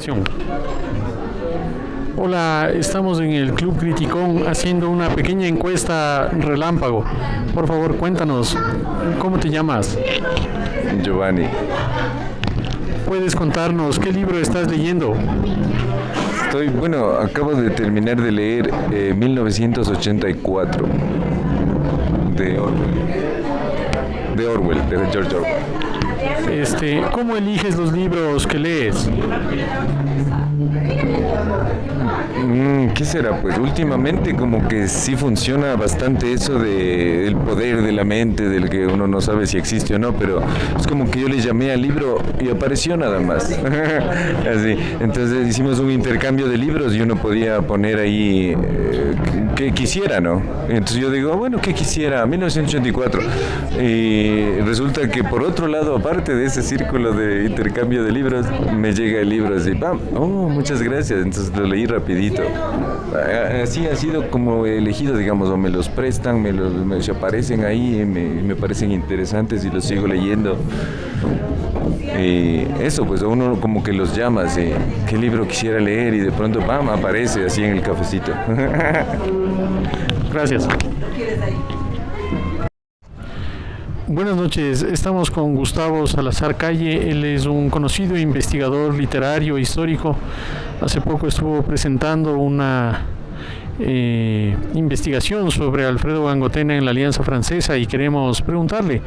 sección. Hola, estamos en el Club Criticón haciendo una pequeña encuesta relámpago. Por favor, cuéntanos, ¿cómo te llamas? Giovanni. ¿Puedes contarnos qué libro estás leyendo? Acabo de terminar de leer 1984 de Orwell, de George Orwell. ¿Cómo eliges los libros que lees? ¿Qué será? Pues últimamente como que sí funciona bastante eso de el poder de la mente, del que uno no sabe si existe o no, pero es como que yo le llamé al libro y apareció nada más. Así. Entonces hicimos un intercambio de libros y uno podía poner ahí que quisiera, ¿no? Entonces yo digo, ¿qué quisiera? 1984. Y resulta que por otro lado, aparte de ese círculo de intercambio de libros, me llega el libro así, ¡pam! ¡Oh, muchas gracias! Entonces lo leí rapidito. Así ha sido como elegido, digamos, o me los prestan, me aparecen ahí, me parecen interesantes y los sigo leyendo. Y eso, pues uno como que los llama así, ¿qué libro quisiera leer? Y de pronto, ¡pam!, aparece así en el cafecito. Gracias. Buenas noches, estamos con Gustavo Salazar Calle. Él es un conocido investigador literario, histórico. Hace poco estuvo presentando una investigación sobre Alfredo Gangotena en la Alianza Francesa y queremos preguntarle,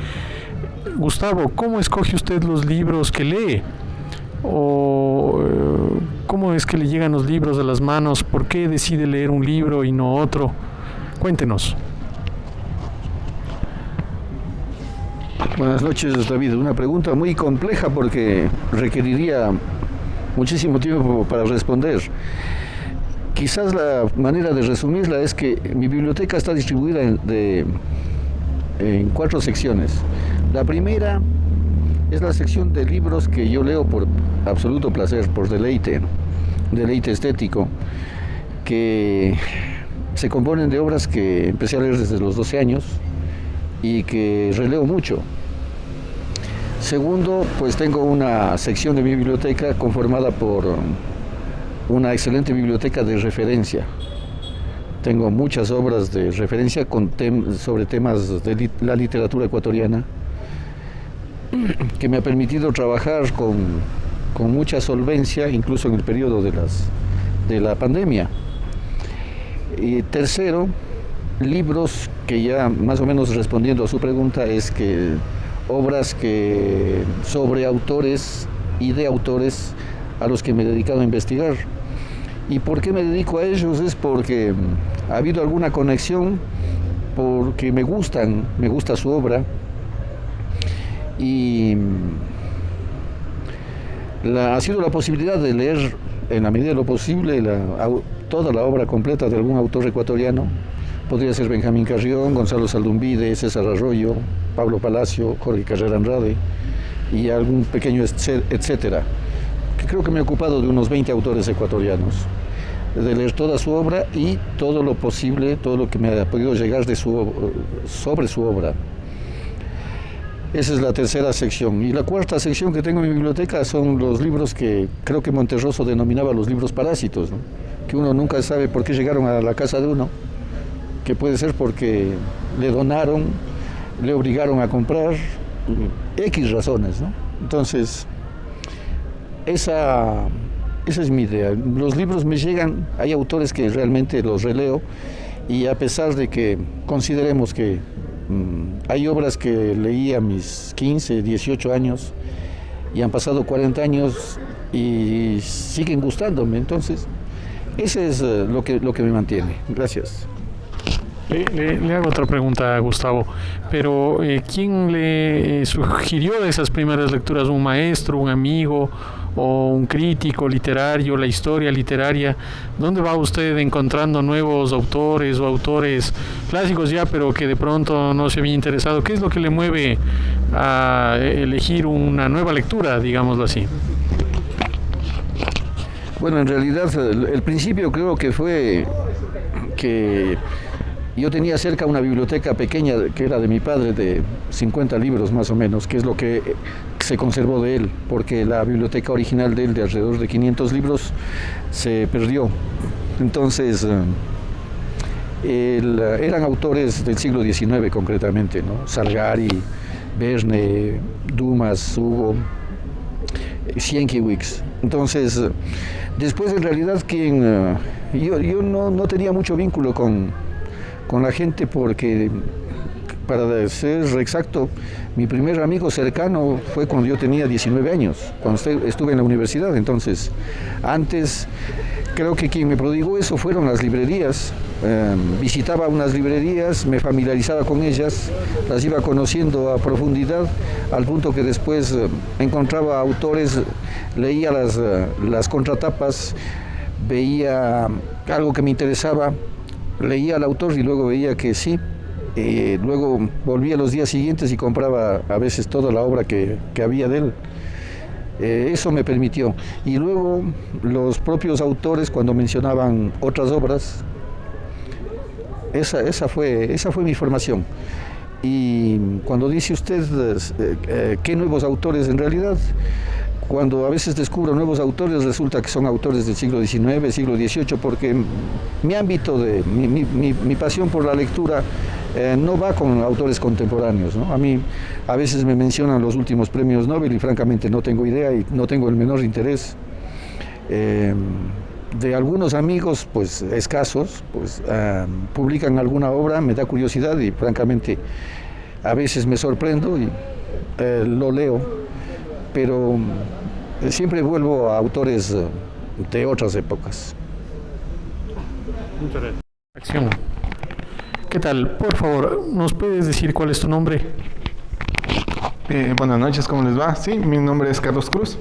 Gustavo, ¿cómo escoge usted los libros que lee? ¿O cómo es que le llegan los libros a las manos? ¿Por qué decide leer un libro y no otro? Cuéntenos. Buenas noches, David. Una pregunta muy compleja porque requeriría muchísimo tiempo para responder. Quizás la manera de resumirla es que mi biblioteca está distribuida en 4 secciones. La primera es la sección de libros que yo leo por absoluto placer, por deleite estético, que se componen de obras que empecé a leer desde los 12 años y que releo mucho. Segundo, pues tengo una sección de mi biblioteca conformada por una excelente biblioteca de referencia. Tengo muchas obras de referencia sobre temas de la literatura ecuatoriana que me ha permitido trabajar con mucha solvencia, incluso en el periodo de la pandemia. Y tercero, libros que ya más o menos respondiendo a su pregunta es que obras sobre autores y de autores a los que me he dedicado a investigar. ¿Y por qué me dedico a ellos? Es porque ha habido alguna conexión, porque me gusta su obra y ha sido la posibilidad de leer en la medida de lo posible toda la obra completa de algún autor ecuatoriano. Podría ser Benjamín Carrión, Gonzalo Saldumbide, César Arroyo, Pablo Palacio, Jorge Carrera Andrade y algún pequeño etcétera. Que creo que me he ocupado de unos 20 autores ecuatorianos, de leer toda su obra y todo lo posible, todo lo que me ha podido llegar sobre su obra. Esa es la tercera sección. Y la cuarta sección que tengo en mi biblioteca son los libros que creo que Monterroso denominaba los libros parásitos, ¿no? Que uno nunca sabe por qué llegaron a la casa de uno, que puede ser porque le donaron, le obligaron a comprar, X razones, ¿no? Entonces, esa es mi idea. Los libros me llegan, hay autores que realmente los releo y a pesar de que consideremos que hay obras que leí a mis 15, 18 años y han pasado 40 años y siguen gustándome, entonces ese es lo que me mantiene. Gracias. Le hago otra pregunta, Gustavo, pero ¿quién le sugirió esas primeras lecturas? ¿Un maestro, un amigo o un crítico literario, la historia literaria? ¿Dónde va usted encontrando nuevos autores o autores clásicos ya, pero que de pronto no se había interesado? ¿Qué es lo que le mueve a elegir una nueva lectura, digámoslo así? Bueno, en realidad el principio creo que fue que yo tenía cerca una biblioteca pequeña que era de mi padre, de 50 libros más o menos, que es lo que se conservó de él, porque la biblioteca original de él, de alrededor de 500 libros, se perdió. Entonces, eran autores del siglo XIX concretamente, ¿no? Salgari, Verne, Dumas, Hugo, Sienkiewicz. Entonces, después en realidad yo no tenía mucho vínculo con la gente, porque, para ser exacto, mi primer amigo cercano fue cuando yo tenía 19 años, cuando estuve en la universidad. Entonces, antes, creo que quien me prodigó eso fueron las librerías. Visitaba unas librerías, me familiarizaba con ellas, las iba conociendo a profundidad, al punto que después encontraba autores, leía las contratapas, veía algo que me interesaba, leía al autor y luego veía que sí. Luego volvía los días siguientes y compraba a veces toda la obra que había de él. Eso me permitió. Y luego los propios autores, cuando mencionaban otras obras, esa fue mi formación. Y cuando dice usted qué nuevos autores, en realidad, cuando a veces descubro nuevos autores, resulta que son autores del siglo XIX, siglo XVIII, porque mi ámbito, mi pasión por la lectura no va con autores contemporáneos, ¿no? A mí a veces me mencionan los últimos premios Nobel y francamente no tengo idea y no tengo el menor interés. De algunos amigos, pues escasos, pues publican alguna obra, me da curiosidad y francamente a veces me sorprendo y lo leo, pero siempre vuelvo a autores de otras épocas. Muchas gracias. Acción. ¿Qué tal? Por favor, ¿nos puedes decir cuál es tu nombre? Buenas noches, ¿cómo les va? Sí, mi nombre es Carlos Cruz.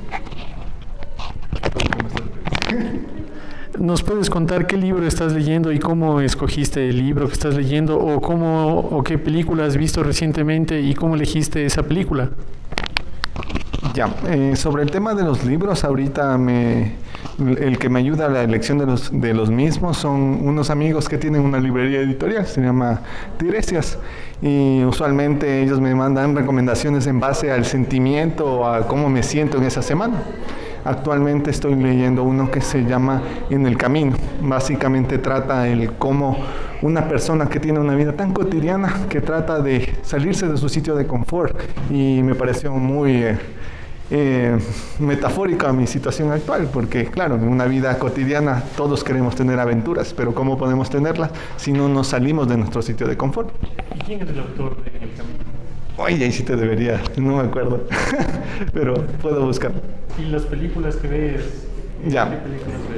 ¿Nos puedes contar qué libro estás leyendo y cómo escogiste el libro que estás leyendo, o qué película has visto recientemente y cómo elegiste esa película? Ya, sobre el tema de los libros, ahorita el que me ayuda a la elección de los mismos son unos amigos que tienen una librería editorial, se llama Tiresias, y usualmente ellos me mandan recomendaciones en base al sentimiento o a cómo me siento en esa semana. Actualmente estoy leyendo uno que se llama En el Camino. Básicamente trata el cómo una persona que tiene una vida tan cotidiana, que trata de salirse de su sitio de confort, y me pareció muy metafórica mi situación actual, porque claro, en una vida cotidiana todos queremos tener aventuras, pero ¿cómo podemos tenerlas si no nos salimos de nuestro sitio de confort? ¿Y quién es el autor de En el Camino? Oye, ahí sí te debería, no me acuerdo, pero puedo buscar. ¿Y las películas que ves? Ya,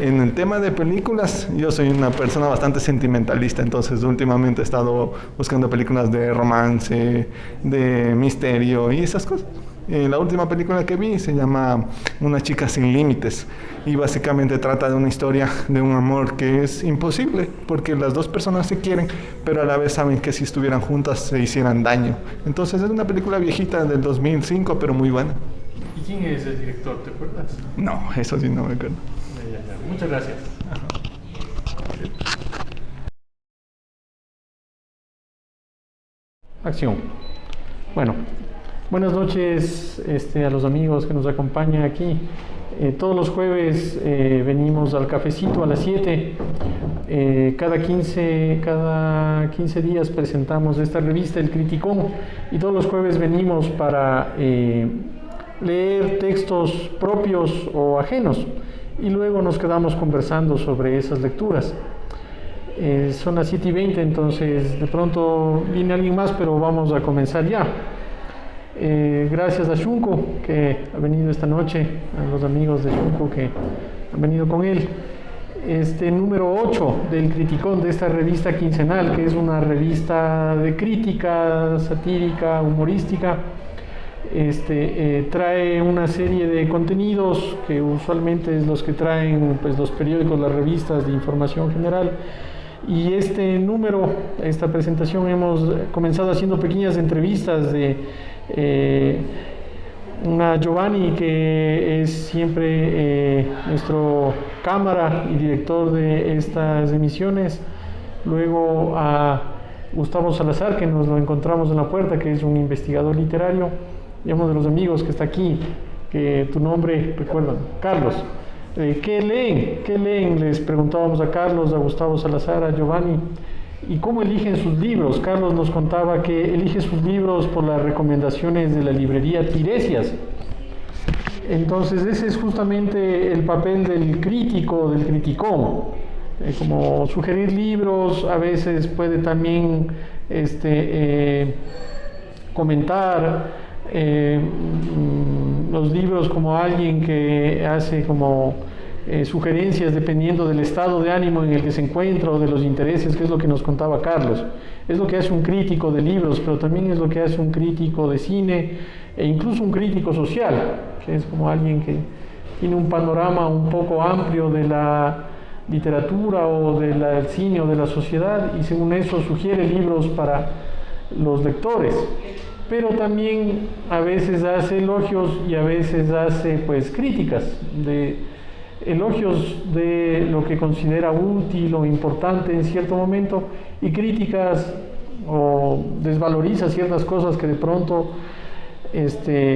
en el tema de películas, yo soy una persona bastante sentimentalista, entonces últimamente he estado buscando películas de romance, de misterio y esas cosas. La última película que vi se llama Una chica sin límites, y básicamente trata de una historia de un amor que es imposible, porque las dos personas se quieren, pero a la vez saben que si estuvieran juntas se hicieran daño. Entonces es una película viejita del 2005, pero muy buena. ¿Y quién es el director? ¿Te acuerdas? No, eso sí no me acuerdo. Ya. Muchas gracias. Acción. Bueno, buenas noches a los amigos que nos acompañan aquí. Todos los jueves venimos al cafecito a las 7. Cada 15 días presentamos esta revista, El Criticón, y todos los jueves venimos para leer textos propios o ajenos, y luego nos quedamos conversando sobre esas lecturas. Son las 7:20, entonces de pronto viene alguien más, pero vamos a comenzar ya. Gracias a Shunko, que ha venido esta noche, a los amigos de Shunko que han venido con él. Este número 8 del Criticón, de esta revista quincenal, que es una revista de crítica satírica, humorística. Trae una serie de contenidos que usualmente es los que traen pues, los periódicos, las revistas de información general. Y este número, esta presentación, hemos comenzado haciendo pequeñas entrevistas de una Giovanni, que es siempre nuestro cámara y director de estas emisiones. Luego a Gustavo Salazar, que nos lo encontramos en la puerta, que es un investigador literario. digamos, de los amigos que está aquí, que tu nombre, recuerdan, Carlos. ¿Qué leen? ¿Qué leen? Les preguntábamos a Carlos, a Gustavo Salazar, a Giovanni. ¿Y cómo eligen sus libros? Carlos nos contaba que elige sus libros por las recomendaciones de la librería Tiresias. Entonces ese es justamente el papel del crítico, del criticón. Como sugerir libros, a veces puede también comentar los libros como alguien que hace como sugerencias dependiendo del estado de ánimo en el que se encuentra o de los intereses, que es lo que nos contaba Carlos. Es lo que hace un crítico de libros, pero también es lo que hace un crítico de cine e incluso un crítico social, que es como alguien que tiene un panorama un poco amplio de la literatura o del cine o de la sociedad y según eso sugiere libros para los lectores. Pero también a veces hace elogios y a veces hace pues críticas, elogios de lo que considera útil o importante en cierto momento y críticas o desvaloriza ciertas cosas que de pronto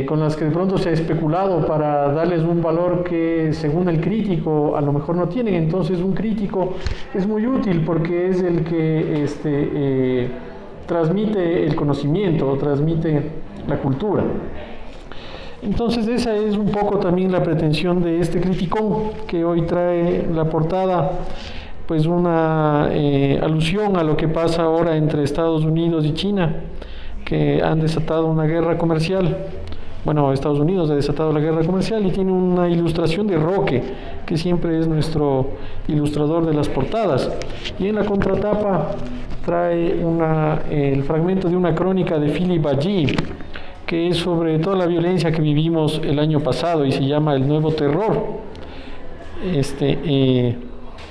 con las que de pronto se ha especulado para darles un valor que según el crítico a lo mejor no tienen. Entonces un crítico es muy útil porque es el que transmite el conocimiento, transmite la cultura. Entonces esa es un poco también la pretensión de este criticón que hoy trae la portada, pues una alusión a lo que pasa ahora entre Estados Unidos y China, que han desatado una guerra comercial. Bueno, Estados Unidos ha desatado la guerra comercial y tiene una ilustración de Roque, que siempre es nuestro ilustrador de las portadas. Y en la contratapa trae el fragmento de una crónica de Philip Agee, que es sobre toda la violencia que vivimos el año pasado y se llama El Nuevo Terror.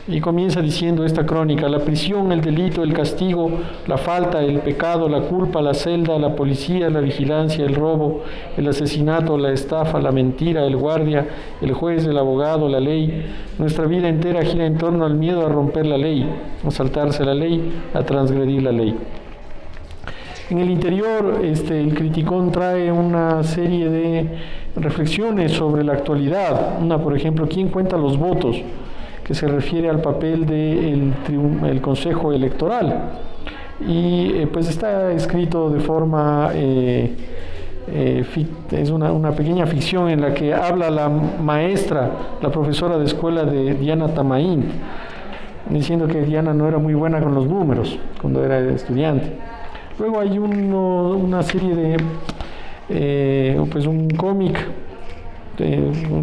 Y comienza diciendo esta crónica: la prisión, el delito, el castigo, la falta, el pecado, la culpa, la celda, la policía, la vigilancia, el robo, el asesinato, la estafa, la mentira, el guardia, el juez, el abogado, la ley. Nuestra vida entera gira en torno al miedo a romper la ley, a saltarse la ley, a transgredir la ley. En el interior, el criticón trae una serie de reflexiones sobre la actualidad. Una, por ejemplo, ¿quién cuenta los votos?, que se refiere al papel del Consejo Electoral. Y pues está escrito de forma, es una pequeña ficción en la que habla la maestra, la profesora de escuela de Diana Tamaín, diciendo que Diana no era muy buena con los números cuando era estudiante. Luego hay una serie de, pues un cómic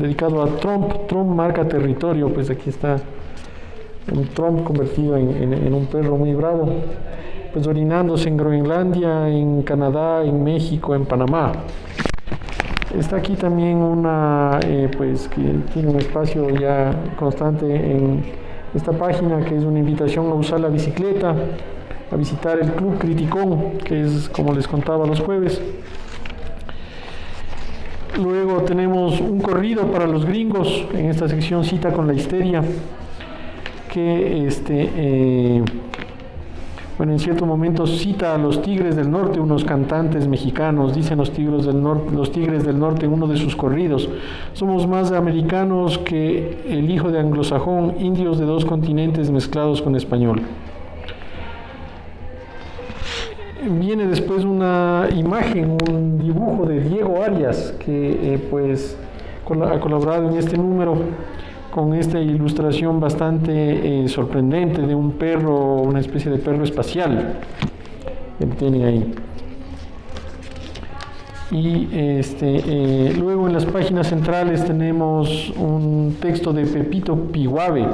dedicado a Trump marca territorio. Pues aquí está un Trump convertido en un perro muy bravo, pues orinándose en Groenlandia, en Canadá, en México, en Panamá. Está aquí también pues que tiene un espacio ya constante en esta página, que es una invitación a usar la bicicleta, a visitar el Club Criticón, que es como les contaba los jueves. Luego tenemos un corrido para los gringos, en esta sección Cita con la Histeria, que bueno, en cierto momento cita a los Tigres del Norte, unos cantantes mexicanos. Dicen los Tigres del Norte en uno de sus corridos: somos más americanos que el hijo de anglosajón, indios de dos continentes mezclados con español. Viene después una imagen, un dibujo de Diego Arias, que pues ha colaborado en este número con esta ilustración bastante sorprendente de un perro, una especie de perro espacial que tienen ahí. Y luego en las páginas centrales tenemos un texto de Pepito Piguave,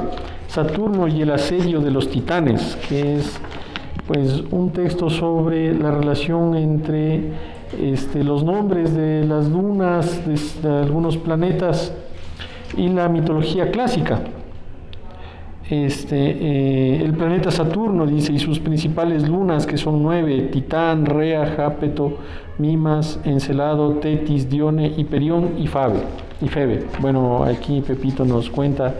Saturno y el asedio de los titanes, que es pues un texto sobre la relación entre los nombres de las lunas de algunos planetas y la mitología clásica. El planeta Saturno, dice, y sus principales lunas, que son 9: Titán, Rea, Jápeto, Mimas, Encelado, Tetis, Dione, Hiperión y Febe. Bueno, aquí Pepito nos cuenta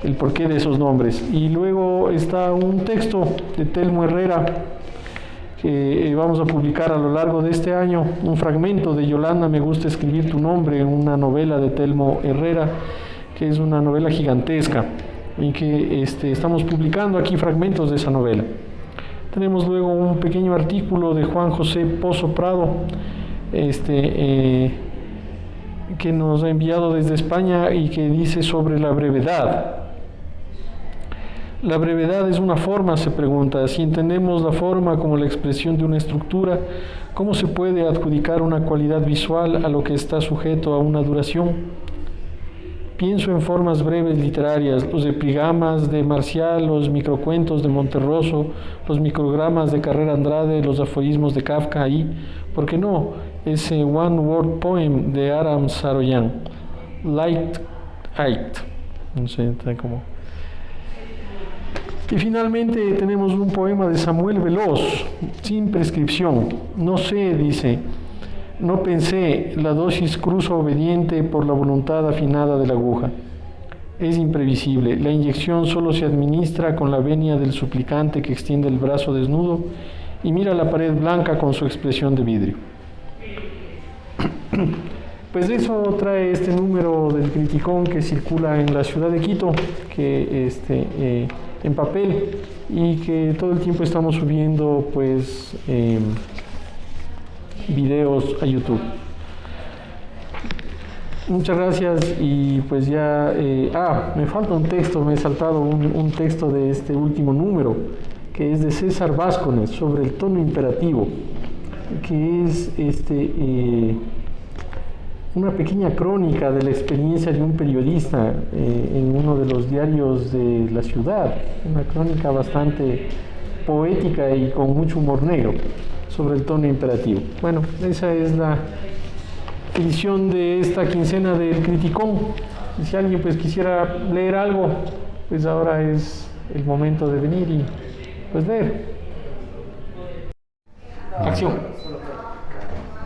el porqué de esos nombres. Y luego está un texto de Telmo Herrera que vamos a publicar a lo largo de este año un fragmento de Yolanda, me gusta escribir tu nombre, una novela de Telmo Herrera, que es una novela gigantesca, y que estamos publicando aquí fragmentos de esa novela. Tenemos luego un pequeño artículo de Juan José Pozo Prado, que nos ha enviado desde España y que dice sobre la brevedad. La brevedad es una forma, se pregunta. Si entendemos la forma como la expresión de una estructura, ¿cómo se puede adjudicar una cualidad visual a lo que está sujeto a una duración? Pienso en formas breves literarias, los epigramas de Marcial, los microcuentos de Monterroso, los microgramas de Carrera Andrade, los aforismos de Kafka y, ¿por qué no?, ese One Word Poem de Aram Saroyan, Light Eight. No sé, está como... Y finalmente tenemos un poema de Samuel Veloz, sin prescripción. No sé, dice, no pensé, la dosis cruza obediente por la voluntad afinada de la aguja. Es imprevisible, la inyección solo se administra con la venia del suplicante que extiende el brazo desnudo y mira la pared blanca con su expresión de vidrio. Pues eso trae este número del Criticón que circula en la ciudad de Quito, que en papel, y que todo el tiempo estamos subiendo pues videos a YouTube. Muchas gracias y pues ya... me falta un texto, me he saltado un texto de este último número, que es de César Vázquez sobre el tono imperativo, que es una pequeña crónica de la experiencia de un periodista en uno de los diarios de la ciudad, una crónica bastante poética y con mucho humor negro sobre el tono imperativo. Bueno, esa es la edición de esta quincena del Criticón. Y si alguien pues quisiera leer algo, pues ahora es el momento de venir y pues leer. Acción.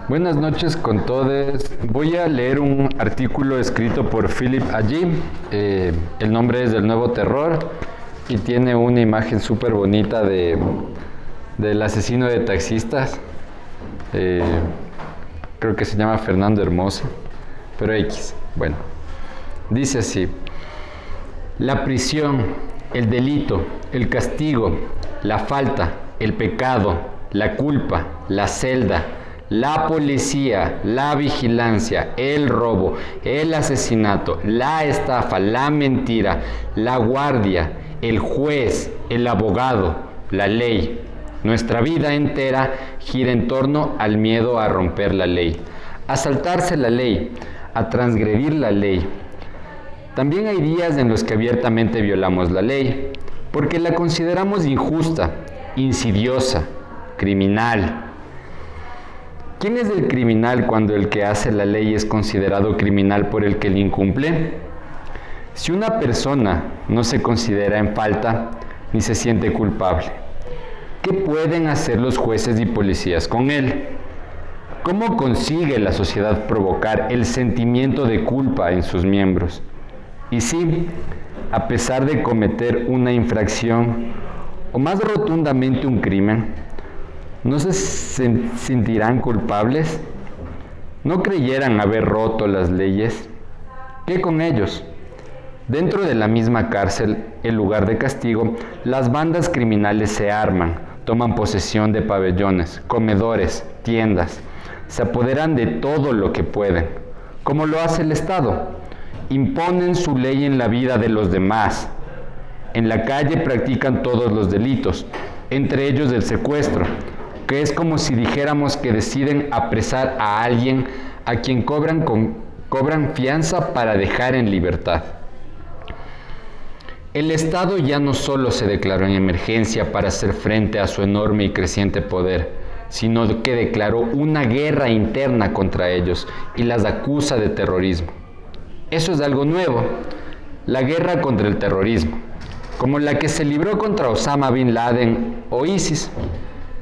Buenas noches con todos. Voy a leer un artículo escrito por Philip Allí. El nombre es del Nuevo Terror y tiene una imagen súper bonita del asesino de taxistas. Creo que se llama Fernando Hermoso, pero X. Bueno, dice así: la prisión, el delito, el castigo, la falta, el pecado, la culpa, la celda, la policía, la vigilancia, el robo, el asesinato, la estafa, la mentira, la guardia, el juez, el abogado, la ley. Nuestra vida entera gira en torno al miedo a romper la ley, a saltarse la ley, a transgredir la ley. También hay días en los que abiertamente violamos la ley, porque la consideramos injusta, insidiosa, criminal. ¿Quién es el criminal cuando el que hace la ley es considerado criminal por el que la incumple? Si una persona no se considera en falta ni se siente culpable, ¿qué pueden hacer los jueces y policías con él? ¿Cómo consigue la sociedad provocar el sentimiento de culpa en sus miembros? Y sí, a pesar de cometer una infracción, o más rotundamente un crimen, ¿no se sentirán culpables? ¿No creyeran haber roto las leyes? ¿Qué con ellos? Dentro de la misma cárcel, en lugar de castigo, las bandas criminales se arman, toman posesión de pabellones, comedores, tiendas, se apoderan de todo lo que pueden, como lo hace el Estado. Imponen su ley en la vida de los demás. En la calle practican todos los delitos, entre ellos el secuestro, que es como si dijéramos que deciden apresar a alguien a quien cobran fianza para dejar en libertad. El Estado ya no solo se declaró en emergencia para hacer frente a su enorme y creciente poder, sino que declaró una guerra interna contra ellos y las acusa de terrorismo. Eso es algo nuevo, la guerra contra el terrorismo, como la que se libró contra Osama Bin Laden o ISIS.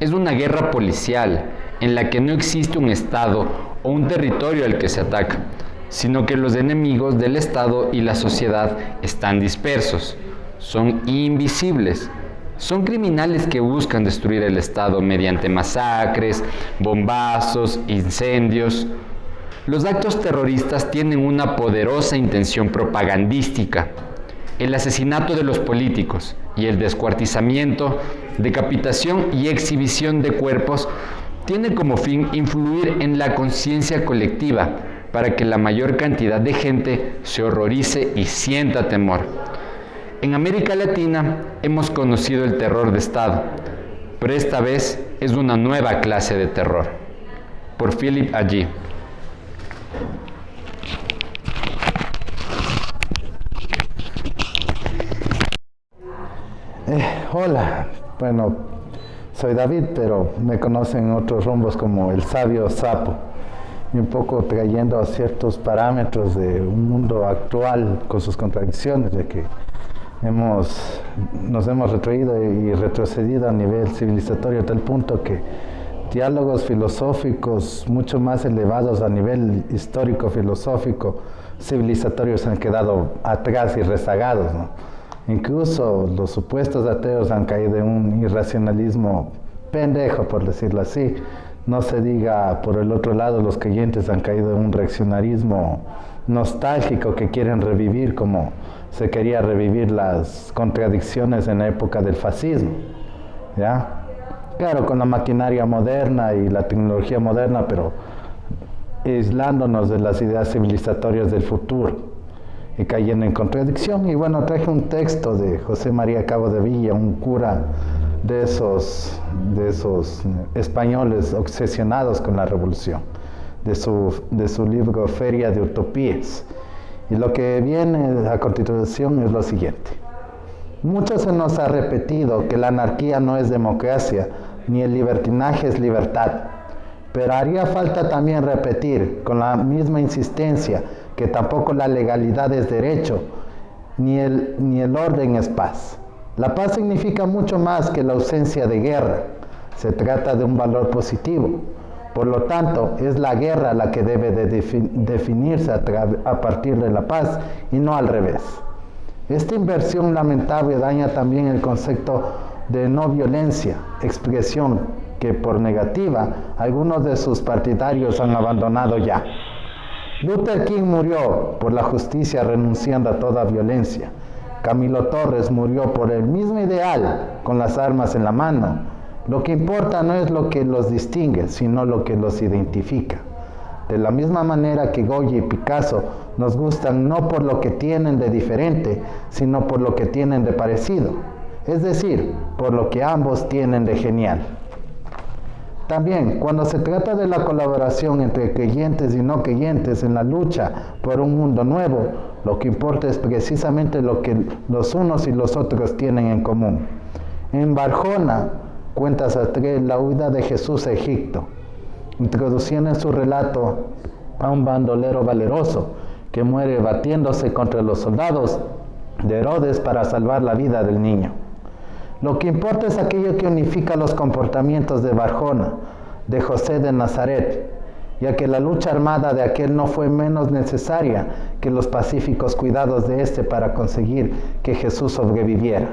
Es una guerra policial en la que no existe un Estado o un territorio al que se ataca, sino que los enemigos del Estado y la sociedad están dispersos, son invisibles, Son criminales que buscan destruir el Estado mediante masacres, bombazos, incendios. Los actos terroristas tienen una poderosa intención propagandística. El asesinato de los políticos y el descuartizamiento, decapitación y exhibición de cuerpos tiene como fin influir en la conciencia colectiva para que la mayor cantidad de gente se horrorice y sienta temor. En América Latina hemos conocido el terror de Estado, pero esta vez es una nueva clase de terror. Por Philip Agee. Hola, bueno, soy David, pero me conocen en otros rumbos como el sabio sapo, y un poco trayendo a ciertos parámetros de un mundo actual con sus contradicciones, de que nos hemos retraído y retrocedido a nivel civilizatorio a tal punto que diálogos filosóficos mucho más elevados a nivel histórico, filosófico, civilizatorios han quedado atrás y rezagados, ¿no? Incluso los supuestos ateos han caído en un irracionalismo pendejo, por decirlo así. No se diga, por el otro lado, los creyentes han caído en un reaccionarismo nostálgico que quieren revivir como se quería revivir las contradicciones en la época del fascismo, ¿ya? Claro, con la maquinaria moderna y la tecnología moderna, pero aislándonos de las ideas civilizatorias del futuro y cayendo en contradicción. Y bueno, traje un texto de José María Cabo de Villa, un cura de esos españoles obsesionados con la revolución, de su libro Feria de Utopías. Y lo que viene a continuación es lo siguiente. Mucho se nos ha repetido que la anarquía no es democracia, ni el libertinaje es libertad. Pero haría falta también repetir con la misma insistencia que tampoco la legalidad es derecho, ni el orden es paz. La paz significa mucho más que la ausencia de guerra. Se trata de un valor positivo. Por lo tanto, es la guerra la que debe de definirse a partir de la paz y no al revés. Esta inversión lamentable daña también el concepto de no violencia, expresión que por negativa algunos de sus partidarios han abandonado ya. Luther King murió por la justicia renunciando a toda violencia. Camilo Torres murió por el mismo ideal con las armas en la mano. Lo que importa no es lo que los distingue, sino lo que los identifica. De la misma manera que Goya y Picasso nos gustan no por lo que tienen de diferente, sino por lo que tienen de parecido. Es decir, por lo que ambos tienen de genial. También, cuando se trata de la colaboración entre creyentes y no creyentes en la lucha por un mundo nuevo, lo que importa es precisamente lo que los unos y los otros tienen en común. En Barjona cuenta Sartre la huida de Jesús a Egipto, introduciendo en su relato a un bandolero valeroso que muere batiéndose contra los soldados de Herodes para salvar la vida del niño. Lo que importa es aquello que unifica los comportamientos de Barjona, de José de Nazaret, ya que la lucha armada de aquel no fue menos necesaria que los pacíficos cuidados de este para conseguir que Jesús sobreviviera.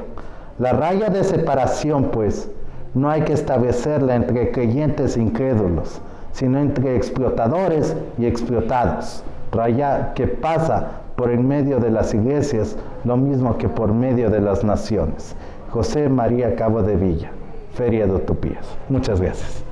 La raya de separación, pues, no hay que establecerla entre creyentes e incrédulos, sino entre explotadores y explotados. Raya que pasa por en medio de las iglesias, lo mismo que por medio de las naciones. José María Cabo de Villa, Feria de Utopías. Muchas gracias.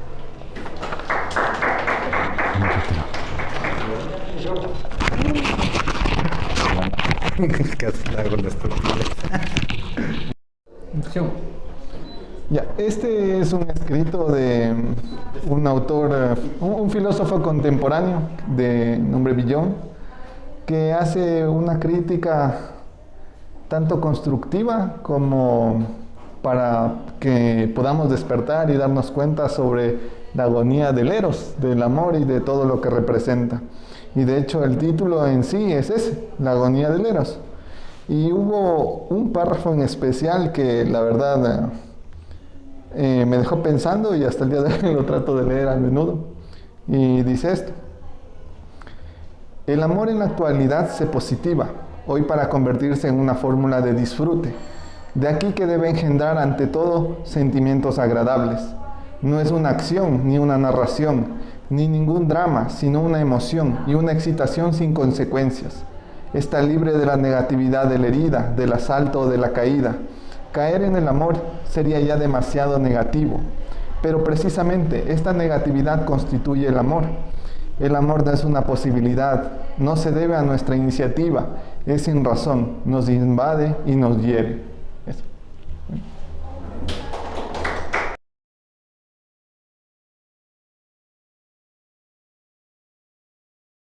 Ya, este es un escrito de un autor, un filósofo contemporáneo de nombre Villon, que hace una crítica tanto constructiva como para que podamos despertar y darnos cuenta sobre la agonía del eros, del amor y de todo lo que representa. Y de hecho el título en sí es ese, la agonía del eros. Y hubo un párrafo en especial que la verdad me dejó pensando y hasta el día de hoy lo trato de leer a menudo. Y dice esto: el amor en la actualidad se positiva hoy para convertirse en una fórmula de disfrute De aquí que debe engendrar ante todo sentimientos agradables. No es una acción ni una narración, ni ningún drama, sino una emoción y una excitación sin consecuencias. Está libre de la negatividad de la herida, del asalto o de la caída. Caer en el amor sería ya demasiado negativo, pero precisamente esta negatividad constituye el amor. El amor no es una posibilidad, no se debe a nuestra iniciativa, es sin razón, nos invade y nos hiere.